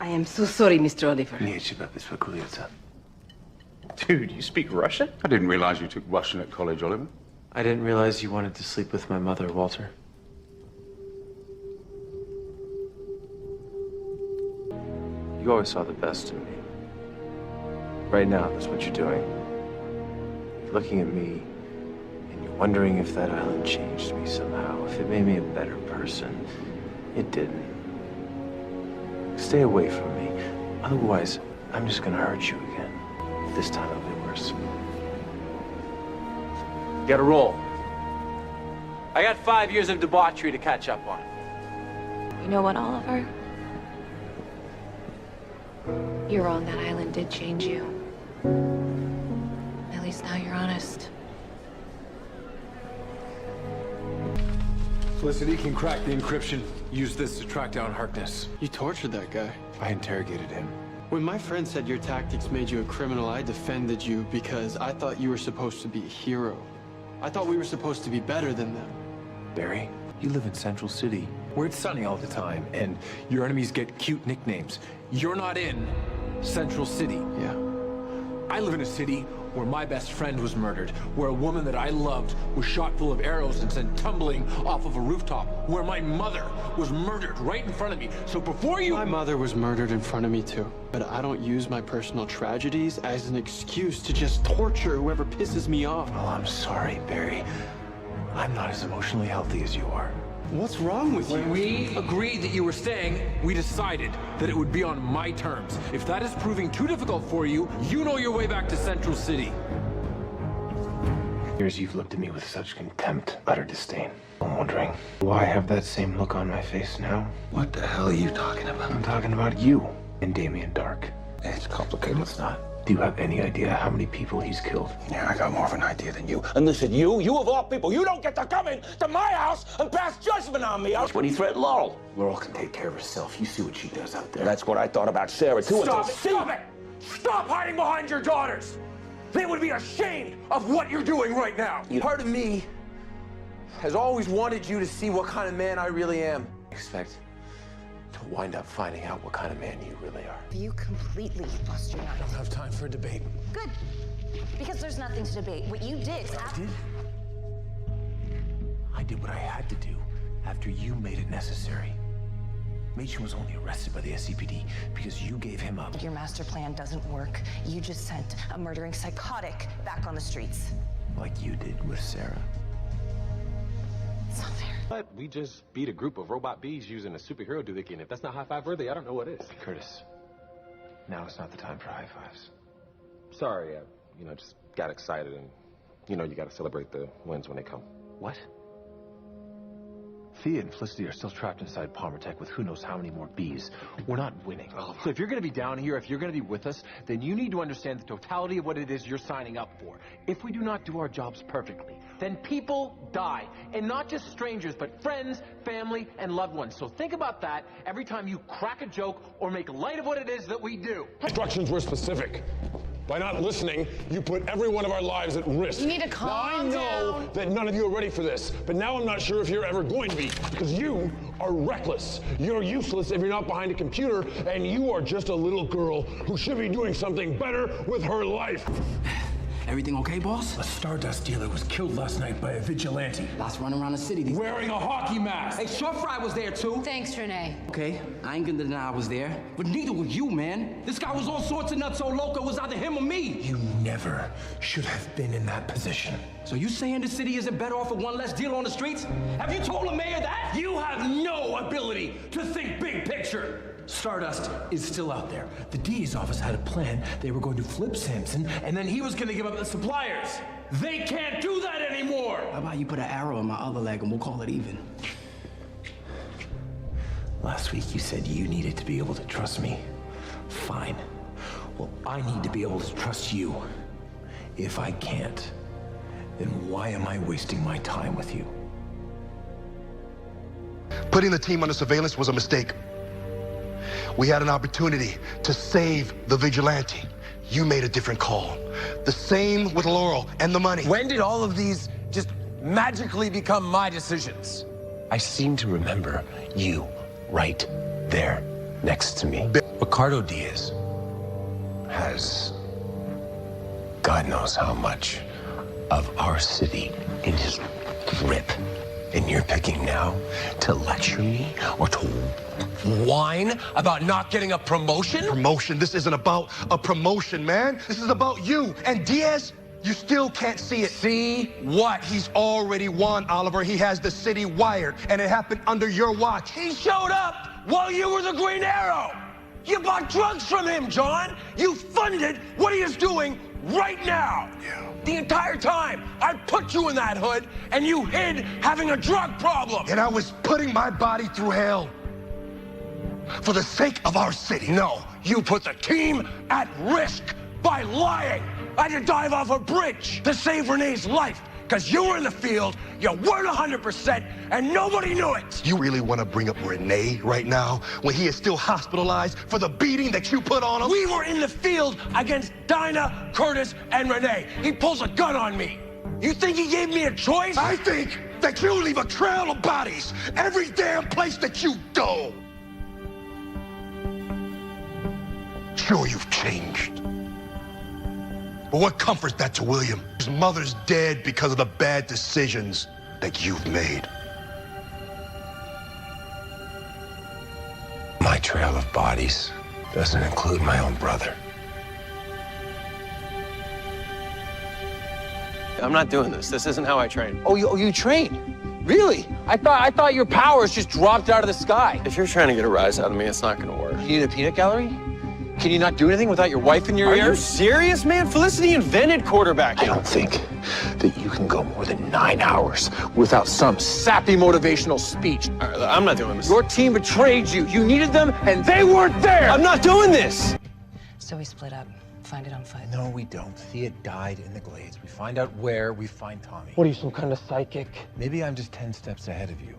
I am so sorry, Mr. Oliver. Dude, you speak Russian? I didn't realize you took Russian at college, Oliver. I didn't realize you wanted to sleep with my mother, Walter. You always saw the best in me. Right now, that's what you're doing. You're looking at me, and you're wondering if that island changed me somehow, if it made me a better person. It didn't. Stay away from me. Otherwise, I'm just gonna hurt you again. This time it'll be worse. You gotta roll. I got 5 years of debauchery to catch up on. You know what, Oliver? Your role on that island did change you. At least now you're honest. Felicity can crack the encryption. Use this to track down Harkness. You tortured that guy. I interrogated him. When my friend said your tactics made you a criminal, I defended you because I thought you were supposed to be a hero. I thought we were supposed to be better than them. Barry, you live in Central City, where it's sunny all the time, and your enemies get cute nicknames. You're not in Central City. Yeah. I live in a city where my best friend was murdered, where a woman that I loved was shot full of arrows and sent tumbling off of a rooftop, where my mother was murdered right in front of me. So before you... My mother was murdered in front of me too. But I don't use my personal tragedies as an excuse to just torture whoever pisses me off. Well, I'm sorry, Barry. I'm not as emotionally healthy as you are. What's wrong with you? When we agreed that you were staying, we decided that it would be on my terms. If that is proving too difficult for you, you know your way back to Central City. Years you've looked at me with such contempt, utter disdain. I'm wondering, do I have that same look on my face now? What the hell are you talking about? I'm talking about you and Damien Dark. It's complicated. It's not. Do you have any idea how many people he's killed? Yeah, I got more of an idea than you. And listen, you of all people, you don't get to come in to my house and pass judgment on me. That's when he threatened Laurel. Laurel can take care of herself. You see what she does out there. That's what I thought about Sarah, too. Stop it! Stop it! Stop hiding behind your daughters! They would be ashamed of what you're doing right now. Part of me has always wanted you to see what kind of man I really am. Expect to wind up finding out what kind of man you really are. You completely lost your mind. I don't have time for a debate. Good. Because there's nothing to debate. What you did is... I did what I had to do after you made it necessary. Machen was only arrested by the SCPD because you gave him up. Your master plan doesn't work. You just sent a murdering psychotic back on the streets. Like you did with Sarah. It's not fair. But we just beat a group of robot bees using a superhero doohickey, and if that's not high-five worthy, I don't know what is. Curtis, now is not the time for high fives. Sorry, I, just got excited, and, you got to celebrate the wins when they come. What? Thea and Felicity are still trapped inside Palmer Tech with who knows how many more bees. We're not winning. So if you're going to be down here, if you're going to be with us, then you need to understand the totality of what it is you're signing up for. If we do not do our jobs perfectly, then people die. And not just strangers, but friends, family, and loved ones. So think about that every time you crack a joke or make light of what it is that we do. Instructions were specific. By not listening, you put every one of our lives at risk. You need to calm now, I know that none of you are ready for this, but now I'm not sure if you're ever going to be, because you are reckless. You're useless if you're not behind a computer, and you are just a little girl who should be doing something better with her life. Everything okay, boss? A Stardust dealer was killed last night by a vigilante. Lots running around the city. Wearing a hockey mask. Hey, Short Fry was there, too. Thanks, Renee. Okay, I ain't gonna deny I was there. But neither was you, man. This guy was all sorts of nuts so loco, it was either him or me. You never should have been in that position. So you saying the city isn't better off with one less dealer on the streets? Have you told the mayor that? You have no ability to think big picture. Stardust is still out there. The DA's office had a plan. They were going to flip Samson, and then he was going to give up the suppliers. They can't do that anymore! How about you put an arrow in my other leg and we'll call it even? Last week you said you needed to be able to trust me. Fine. Well, I need to be able to trust you. If I can't, then why am I wasting my time with you? Putting the team under surveillance was a mistake. We had an opportunity to save the vigilante. You made a different call. The same with Laurel and the money. When did all of these just magically become my decisions? I seem to remember you right there next to me. Ricardo Diaz has God knows how much of our city in his grip. And you're picking now to lecture me or to whine about not getting a promotion? Promotion? This isn't about a promotion, man. This is about you. And Diaz, you still can't see it. See what? He's already won, Oliver. He has the city wired, and it happened under your watch. He showed up while you were the Green Arrow. You bought drugs from him, John. You funded what he is doing right now. Yeah. The entire time, I put you in that hood, and you hid having a drug problem. And I was putting my body through hell for the sake of our city. No, you put the team at risk by lying. I had to dive off a bridge to save Renee's life, because you were in the field, you weren't 100%, and nobody knew it. You really want to bring up Renee right now when he is still hospitalized for the beating that you put on him? We were in the field against Dinah, Curtis, and Renee. He pulls a gun on me. You think he gave me a choice? I think that you leave a trail of bodies every damn place that you go. Sure, you've changed. But what comforts that to William? His mother's dead because of the bad decisions that you've made. My trail of bodies doesn't include my own brother. I'm not doing this. This isn't how I train. Oh, you train? Really? I thought your powers just dropped out of the sky. If you're trying to get a rise out of me, it's not gonna work. You need a peanut gallery? Can you not do anything without your wife in your ear? Are you serious, man? Felicity invented quarterbacking. I don't think that you can go more than 9 hours without some sappy motivational speech. All right, I'm not doing this. Your team betrayed you. You needed them, and they weren't there. I'm not doing this. So we split up. Find it on foot. No, we don't. Thea died in the Glades. We find out where, we find Tommy. What are you, some kind of psychic? Maybe I'm just 10 steps ahead of you.